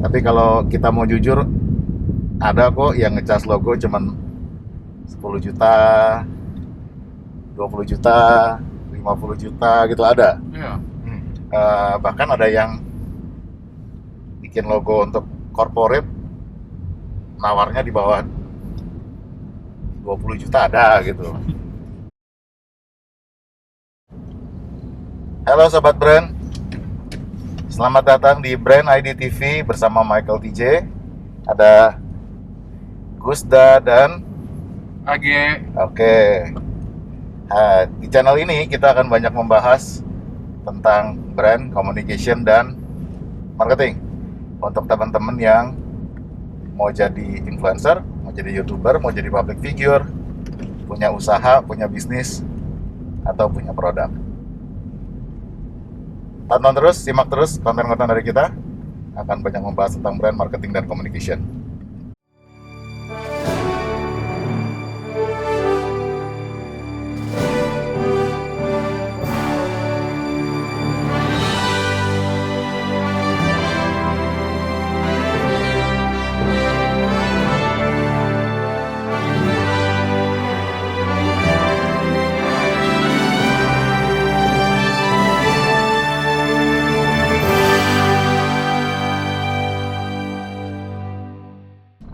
Tapi kalau kita mau jujur, ada kok yang ngecas logo cuman 10 juta, 20 juta, 50 juta gitu ada. Iya. Bahkan ada yang bikin logo untuk corporate nawarnya di bawah 20 juta ada gitu. Halo Sobat Brand, selamat datang di Brand ID TV bersama Michael TJ. Ada Gusda dan Age. Oke. Nah, di channel ini kita akan banyak membahas tentang brand, communication, dan marketing. Untuk teman-teman yang mau jadi influencer, mau jadi YouTuber, mau jadi public figure, punya usaha, punya bisnis, atau punya produk. Tonton terus, simak terus konten-konten dari kita. Akan banyak membahas tentang brand, marketing, dan communication.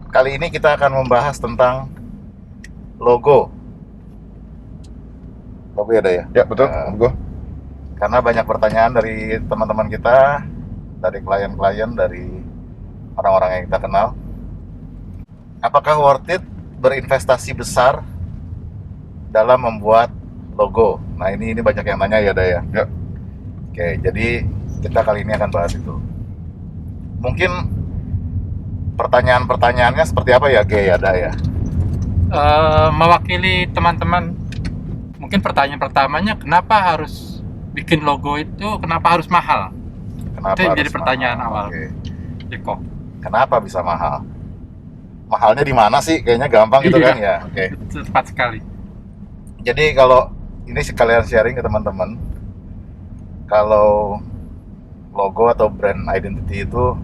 Kali ini kita akan membahas tentang logo. Logo ya, ya? Ya betul, Go. Karena banyak pertanyaan dari teman-teman kita, dari klien-klien, dari orang-orang yang kita kenal. Apakah worth it berinvestasi besar dalam membuat logo? Nah ini banyak yang tanya ya, Daya. Ya. Oke, jadi kita kali ini akan bahas itu. Mungkin pertanyaan-pertanyaannya seperti apa ya, Ge, ya, Daya? Mewakili teman-teman, mungkin pertanyaan pertamanya, kenapa harus bikin logo itu, kenapa harus mahal? Kenapa Itu yang harus jadi pertanyaan mahal? awal. Oke. Eko. Kenapa bisa mahal? Mahalnya di mana sih? Kayaknya gampang gitu kan ya. Oke. Tepat sekali. Jadi kalau ini sekalian sharing ke teman-teman, kalau logo atau brand identity itu,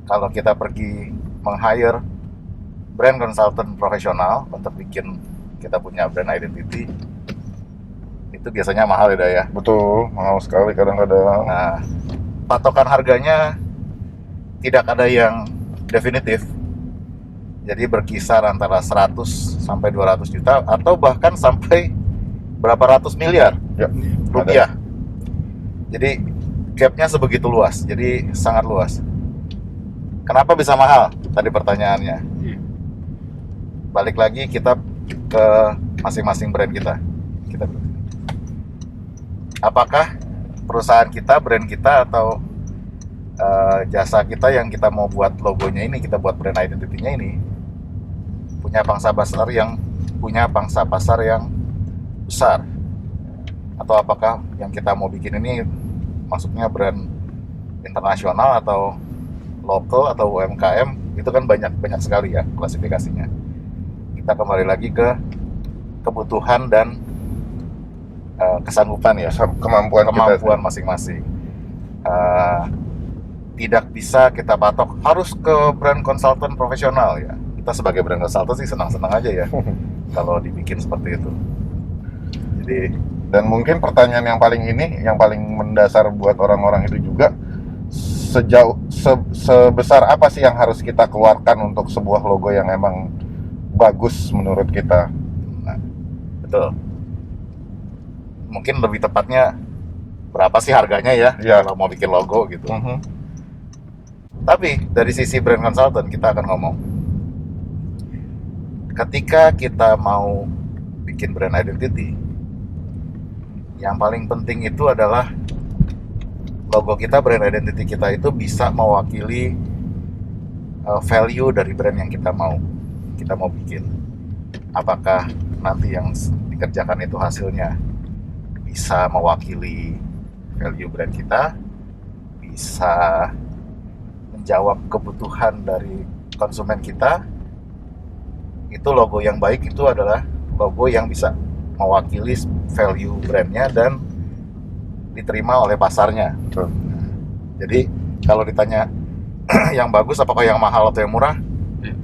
kalau kita pergi meng-hire brand consultant profesional untuk bikin kita punya brand identity, itu biasanya mahal ya. Betul, mahal sekali kadang-kadang. Nah, patokan harganya tidak ada yang definitif. Jadi berkisar antara 100 sampai 200 juta atau bahkan sampai berapa ratus miliar Ya, rupiah. Jadi gapnya sebegitu luas, jadi sangat luas. Kenapa bisa mahal? Tadi pertanyaannya. Iya. Balik lagi kita ke masing-masing brand kita. Apakah perusahaan kita, brand kita, atau jasa kita yang kita mau buat logonya ini, kita buat brand identity-nya ini, punya pangsa pasar yang besar? Atau apakah yang kita mau bikin ini masuknya brand internasional atau lokal atau UMKM? Itu kan banyak sekali ya klasifikasinya. Kita kembali lagi ke kebutuhan dan kesanggupan ya, kemampuan kita. masing-masing. Tidak bisa kita patok harus ke brand konsultan profesional ya. Kita sebagai brand konsultan sih senang-senang aja ya kalau dibikin seperti itu. Jadi, Dan mungkin pertanyaan yang paling mendasar buat orang-orang itu juga, sebesar apa sih yang harus kita keluarkan untuk sebuah logo yang emang bagus menurut kita? nah, betul. Mungkin lebih tepatnya berapa sih harganya ya, Ya. kalau mau bikin logo gitu. Mhm. Tapi dari sisi brand consultant kita akan ngomong, ketika kita mau bikin brand identity, yang paling penting itu adalah logo kita, brand identity kita itu bisa mewakili value dari brand yang kita mau bikin. Apakah nanti yang dikerjakan itu hasilnya bisa mewakili value brand kita, bisa menjawab kebutuhan dari konsumen kita. Itu logo yang baik, itu adalah logo yang bisa mewakili value brandnya dan diterima oleh pasarnya. Betul. Jadi kalau ditanya yang bagus apakah yang mahal atau yang murah? Iya.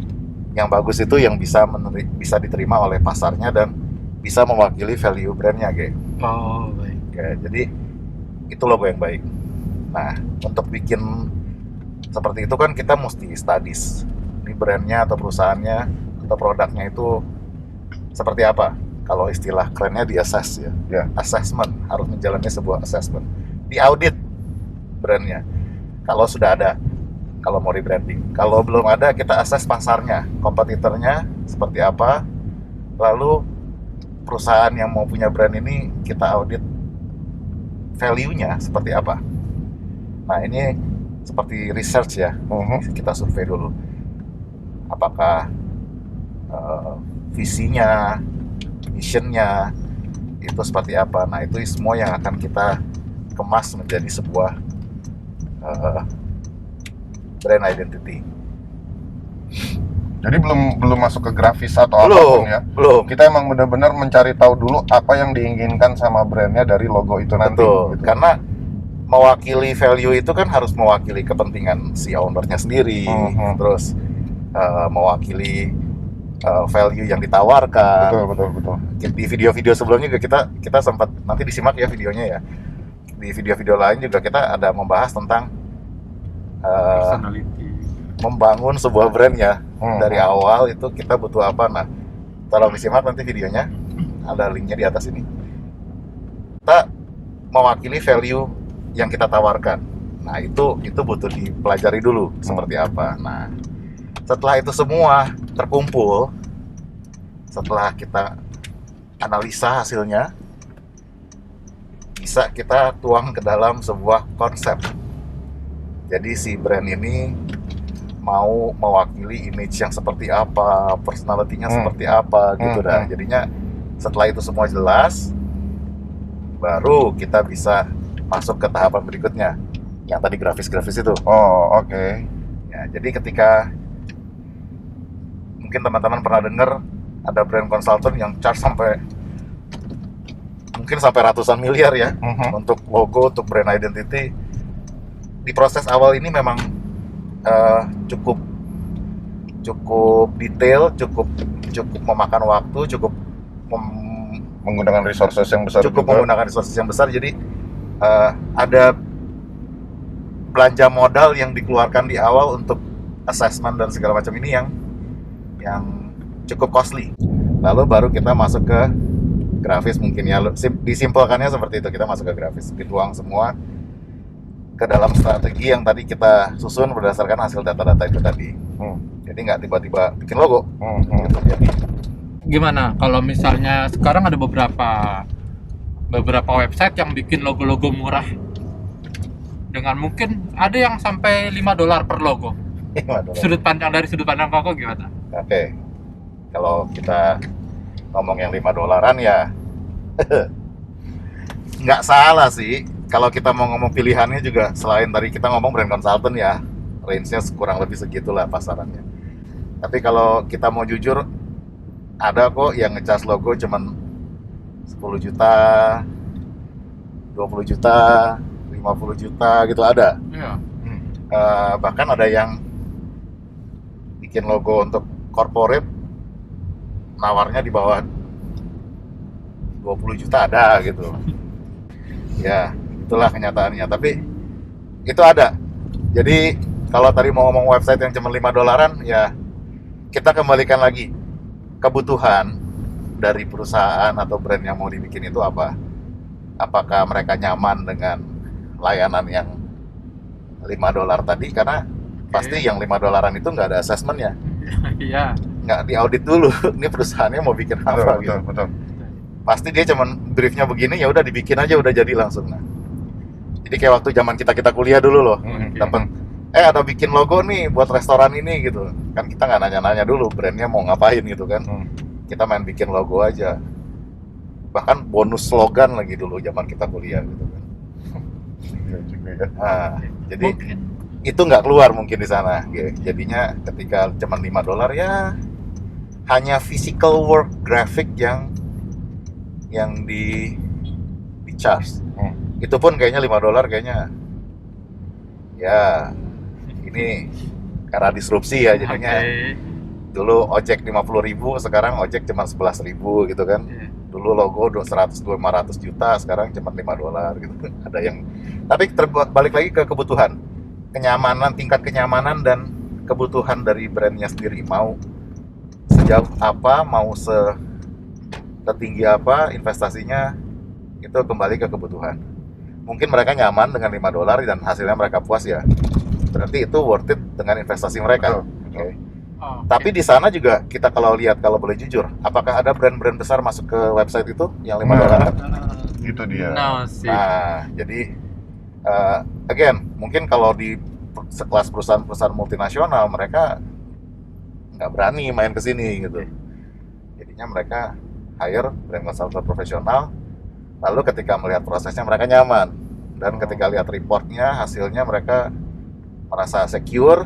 Yang bagus itu yang bisa diterima oleh pasarnya dan bisa mewakili value brandnya, Ge. Oh, baik. Oke, jadi itu logo yang baik. Nah, untuk bikin seperti itu kan kita mesti studies. Ini brandnya atau perusahaannya atau produknya itu seperti apa? Kalau istilah kerennya di assess ya. Ya. Assessment, harus menjalani sebuah assessment. Di audit brandnya. Kalau sudah ada, kalau mau rebranding. Kalau belum ada, kita assess pasarnya, kompetitornya seperti apa. Lalu perusahaan yang mau punya brand ini kita audit value-nya seperti apa. Nah, ini seperti research ya. Kita survei dulu. Apakah visinya, missionnya itu seperti apa. Nah, itu semua yang akan kita kemas menjadi sebuah brand identity. Jadi belum masuk ke grafis atau Belum, apapun ya. belum. Kita emang benar-benar mencari tahu dulu apa yang diinginkan sama brandnya dari logo itu nanti. Betul, Gitu. karena mewakili value itu kan harus mewakili kepentingan si ownernya sendiri, terus mewakili value yang ditawarkan. Betul. Di video-video sebelumnya juga kita sempat, nanti disimak ya videonya ya. Di video-video lain juga kita ada membahas tentang Personality. membangun sebuah brand ya. Dari awal itu kita butuh apa. Nah, tolong disimak nanti videonya, ada linknya di atas ini. Kita mewakili value yang kita tawarkan. Nah, itu butuh dipelajari dulu seperti apa. Nah, setelah itu semua terkumpul, setelah kita analisa hasilnya, bisa kita tuang ke dalam sebuah konsep. Jadi si brand ini mau mewakili image yang seperti apa, personality-nya seperti apa gitu dah. Jadinya setelah itu semua jelas, baru kita bisa masuk ke tahapan berikutnya, yang tadi grafis-grafis itu. Oh, oke. Ya, jadi ketika mungkin teman-teman pernah dengar ada brand consultant yang charge mungkin sampai ratusan miliar ya untuk logo, untuk brand identity. Di proses awal ini memang cukup detail, cukup memakan waktu, cukup menggunakan resources yang besar juga. menggunakan resources yang besar. Jadi ada belanja modal yang dikeluarkan di awal untuk assessment dan segala macam ini yang cukup costly. Lalu baru kita masuk ke grafis, mungkin ya disimpulkannya seperti itu. Kita masuk ke grafis, dituang semua ke dalam strategi yang tadi kita susun berdasarkan hasil data-data itu tadi. Jadi nggak tiba-tiba bikin logo. Gitu. Jadi Gimana kalau misalnya sekarang ada beberapa website yang bikin logo-logo murah dengan mungkin ada yang sampai $5 per logo. Waduh. Dari sudut pandang Koko gimana? Oke. Kalau kita ngomong yang $5 ya nggak salah sih. Kalau kita mau ngomong pilihannya juga, selain tadi kita ngomong brand consultant ya, range-nya kurang lebih segitulah pasarannya. Tapi kalau kita mau jujur, ada kok yang ngecas logo cuman 10 juta, 20 juta, 50 juta gitu ada. Iya. Bahkan ada yang bikin logo untuk corporate nawarnya di bawah 20 juta ada gitu. Ya, itulah kenyataannya. Tapi itu ada. Jadi kalau tadi mau ngomong website yang cuma $5, ya kita kembalikan lagi kebutuhan dari perusahaan atau brand yang mau dibikin itu apa. Apakah mereka nyaman dengan layanan yang $5 tadi, karena pasti yang $5 itu nggak ada assessmentnya, Iya. nggak diaudit dulu. Ini perusahaannya mau bikin apa gitu. Betul. Pasti dia cuman briefnya begini, ya udah dibikin aja, udah jadi langsung. Nah, jadi kayak waktu zaman kita kuliah dulu loh, dapat ada bikin logo nih buat restoran ini gitu kan, kita nggak nanya-nanya dulu brandnya mau ngapain gitu kan. Kita main bikin logo aja, bahkan bonus slogan lagi dulu zaman kita kuliah gitu kan. Iya juga ya. Nah, jadi Mungkin. itu nggak keluar mungkin di sana. Jadinya ketika cuma $5 ya hanya physical work graphic yang di charge. Itu pun kayaknya $5 kayaknya ya ini karena disrupsi ya jadinya. Oke. Dulu ojek 50.000, sekarang ojek cuma 11.000 gitu kan. Iya. Dulu logo 100-500 juta, sekarang cuma $5 gitu. Ada yang, tapi balik lagi ke kebutuhan, kenyamanan, tingkat kenyamanan dan kebutuhan dari brandnya sendiri. Mau sejauh apa, mau setinggi apa investasinya, itu kembali ke kebutuhan. Mungkin mereka nyaman dengan $5 dan hasilnya mereka puas ya, berarti itu worth it dengan investasi mereka. Betul, betul. Oke. Oh, Tapi di sana juga kita kalau lihat, kalau boleh jujur, apakah ada brand-brand besar masuk ke website itu yang $5? Itu dia. no sih. Nah, jadi again, mungkin kalau di sekelas perusahaan-perusahaan multinasional, mereka nggak berani main ke sini gitu. Jadinya mereka hire brand consultant profesional, lalu ketika melihat prosesnya mereka nyaman, dan ketika lihat reportnya, hasilnya mereka merasa secure,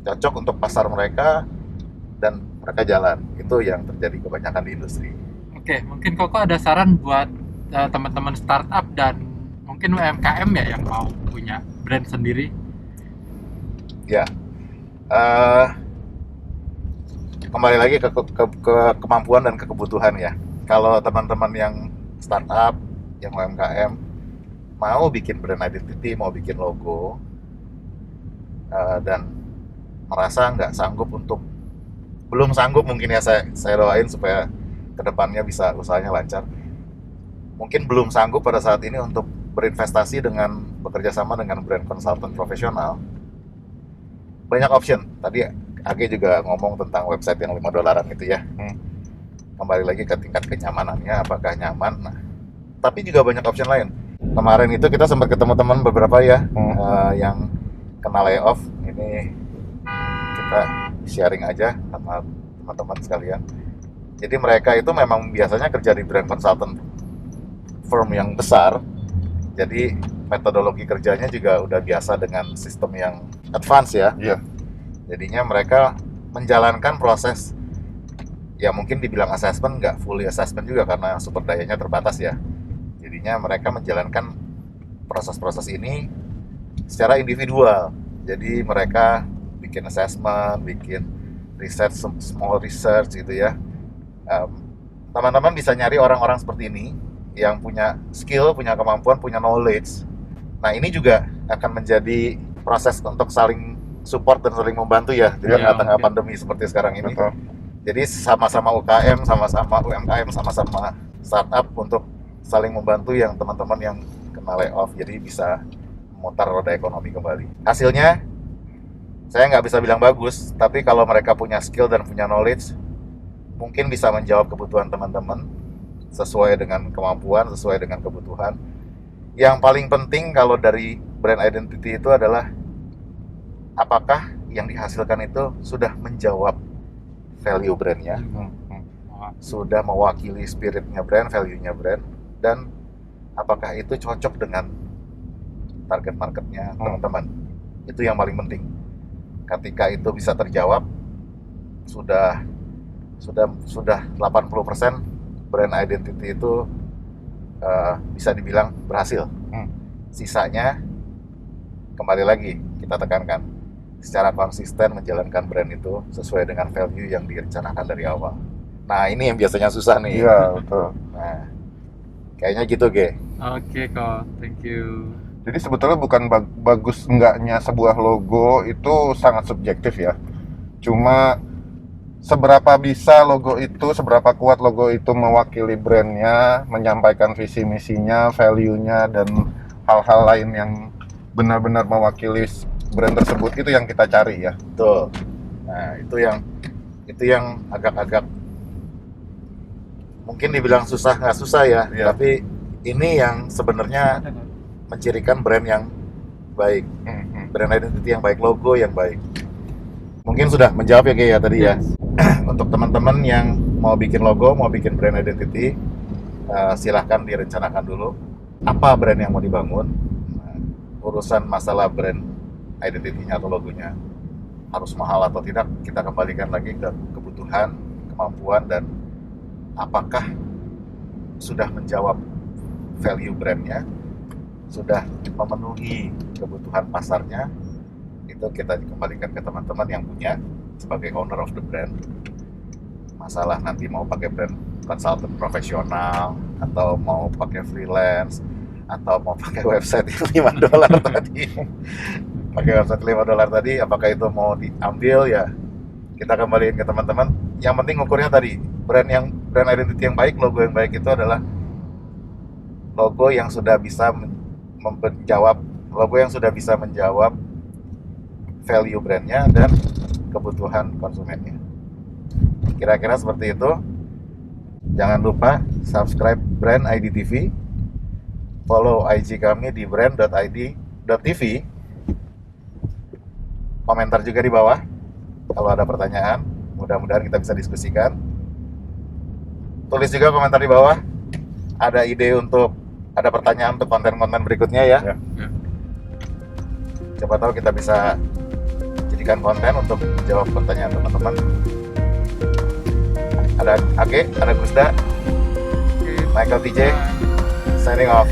cocok untuk pasar mereka, dan mereka jalan. Itu yang terjadi kebanyakan di industri. Oke, mungkin Koko ada saran buat teman-teman startup dan mungkin UMKM ya yang mau punya brand sendiri. Ya, kembali lagi ke kemampuan dan ke kebutuhan ya. Kalau teman-teman yang startup, yang UMKM mau bikin brand identity, mau bikin logo, dan merasa nggak sanggup untuk, belum sanggup mungkin ya, saya doain supaya kedepannya bisa usahanya lancar. Mungkin belum sanggup pada saat ini untuk berinvestasi dengan bekerja sama dengan brand consultant profesional. Banyak option. Tadi Age juga ngomong tentang website yang $5 itu ya. Kembali lagi ke tingkat kenyamanannya, apakah nyaman. Nah, tapi juga banyak option lain. Kemarin itu kita sempat ketemu teman beberapa ya, yang kena layoff. Ini kita sharing aja sama teman-teman sekalian. Jadi mereka itu memang biasanya kerja di brand consultant firm yang besar. Jadi metodologi kerjanya juga udah biasa dengan sistem yang advance ya. Iya. Jadinya mereka menjalankan proses, ya mungkin dibilang assessment, nggak fully assessment juga karena sumber dayanya terbatas ya. Jadinya mereka menjalankan proses-proses ini secara individual. Jadi mereka bikin assessment, bikin research, small research gitu ya. Teman-teman bisa nyari orang-orang seperti ini yang punya skill, punya kemampuan, punya knowledge. Nah, ini juga akan menjadi proses untuk saling support dan saling membantu ya di tengah-tengah pandemi seperti sekarang ini. Betul. Jadi sama-sama UKM, sama-sama UMKM, sama-sama startup untuk saling membantu yang teman-teman yang kena layoff, jadi bisa memutar roda ekonomi kembali. Hasilnya saya nggak bisa bilang bagus, tapi kalau mereka punya skill dan punya knowledge, mungkin bisa menjawab kebutuhan teman-teman sesuai dengan kemampuan, sesuai dengan kebutuhan. Yang paling penting kalau dari brand identity itu adalah apakah yang dihasilkan itu sudah menjawab value brandnya, sudah mewakili spiritnya brand, value-nya brand, dan apakah itu cocok dengan target marketnya teman-teman. Itu yang paling penting. Ketika itu bisa terjawab, sudah 80% brand identity itu bisa dibilang berhasil. Sisanya kembali lagi kita tekankan, secara konsisten menjalankan brand itu sesuai dengan value yang direncanakan dari awal. Nah, ini yang biasanya susah nih. Iya, betul. Nah, kayaknya gitu, Ge. Oke, Kok. Thank you. Jadi sebetulnya bukan bagus enggaknya sebuah logo itu sangat subjektif ya. Cuma seberapa bisa logo itu, seberapa kuat logo itu mewakili brandnya, menyampaikan visi misinya, value-nya, dan hal-hal lain yang benar-benar mewakili brand tersebut, itu yang kita cari ya. Betul. Nah, itu yang agak-agak mungkin dibilang susah, nggak susah ya, Iya. tapi ini yang sebenarnya mencirikan brand yang baik, brand identity yang baik, logo yang baik. Mungkin sudah menjawab ya, Ge, ya tadi ya. Untuk teman-teman yang mau bikin logo, mau bikin brand identity, silahkan direncanakan dulu apa brand yang mau dibangun. Nah, urusan masalah brand identity-nya atau logonya harus mahal atau tidak, kita kembalikan lagi ke kebutuhan, kemampuan, dan apakah sudah menjawab value brandnya, sudah memenuhi kebutuhan pasarnya, itu kita kembalikan ke teman-teman yang punya sebagai owner of the brand. Masalah nanti mau pakai brand consultant profesional atau mau pakai freelance atau mau pakai website yang $5 tadi, pakai website $5 tadi, apakah itu mau diambil ya kita kembaliin ke teman-teman. Yang penting ukurnya tadi, brand identity yang baik, logo yang baik itu adalah logo yang sudah bisa menjawab value brandnya dan kebutuhan konsumennya. Kira-kira seperti itu. Jangan lupa subscribe Brand ID TV, follow IG kami di brand.id.tv, komentar juga di bawah kalau ada pertanyaan, mudah-mudahan kita bisa diskusikan. Tulis juga komentar di bawah, ada ide ada pertanyaan untuk konten-konten berikutnya ya. Ya. Coba tahu kita bisa jadikan konten untuk menjawab pertanyaan teman-teman. Ada Age, ada Gusda, Michael TJ, signing off.